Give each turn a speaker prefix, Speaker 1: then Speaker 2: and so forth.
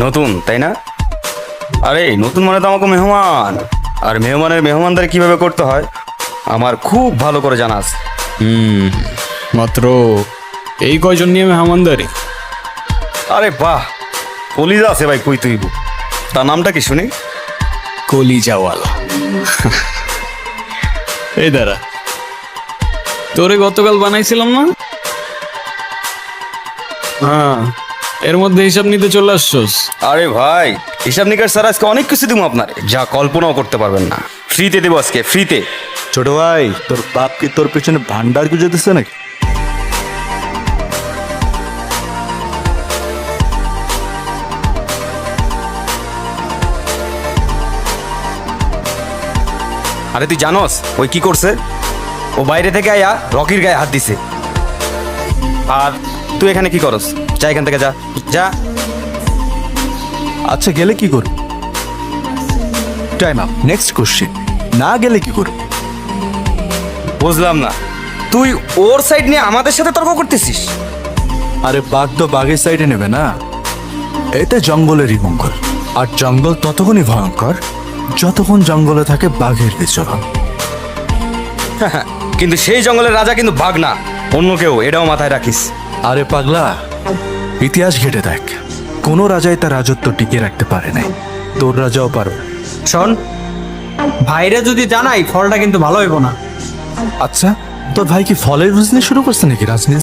Speaker 1: নতুন তাই না? আরে নতুন মানে তো আমাকে মেহমান, আর মেহমানের মেহমানদারি কিভাবে করতে হয় আমার খুব ভালো করে জানা আছে।
Speaker 2: মাত্র এই কয়জন নিয়ে মেহমানদারি?
Speaker 1: আরে বাহ, কলিজা আছে ভাই কই তুই। তার নামটা কি শুনি?
Speaker 2: কলিজাওয়ালা। এই দাঁড়া, তোরে গতকাল বানাইছিলাম না? হ্যাঁ, এর মধ্যে হিসাব নিতে চলে আসছস।
Speaker 1: আরে ভাই, হিসাব নিকাশ স্যার আজকে অনেক কিছু দিব আপনার, যা কল্পনাও করতে পারবেন না। ফ্রিতে দেবো আজকে, ফ্রিতে।
Speaker 3: ছোট ভাই, তোর বাপ কি তোর পেছনে ভান্ডার গুজে দিচ্ছে নাকি?
Speaker 1: আরে তুই জানোস ওই কি করছে? ও বাইরে থেকে আয়া রকির গায়ে হাত দিছে। আর তুই এখানে কি করস? যা এখান থেকে, যা যা।
Speaker 3: আচ্ছা, গেলে কি করব? Time up, next question. না গেলে কি করব?
Speaker 1: বুঝলাম না, তুই ওর সাইড নিয়ে আমাদের সাথে তর্ক করতেছিস?
Speaker 3: আরে বাঘ তো বাঘের সাইডে নেবে না, এতে জঙ্গলেরই মঙ্গল। আর জঙ্গল ততক্ষণই ভয়ঙ্কর যতক্ষণ জঙ্গলে থাকে বাঘের বিচরণ।
Speaker 1: কিন্তু সেই জঙ্গলের রাজা কিন্তু বাঘ না, অন্য কেউ, এটাও মাথায় রাখিস।
Speaker 3: আরে পাগলা, ইতিহাস ঘেটে দেখ, কোনো রাজাই তার রাজত্ব টিকিয়ে রাখতে পারে নাই। তোর রাজাও পারো।
Speaker 4: শোন, ভাইরা যদি জানাই ফলটা কিন্তু ভালো হইব না।
Speaker 3: আচ্ছা, তোর ভাই কি ফলের বিজনেস শুরু করছে নাকি রাজনীতি?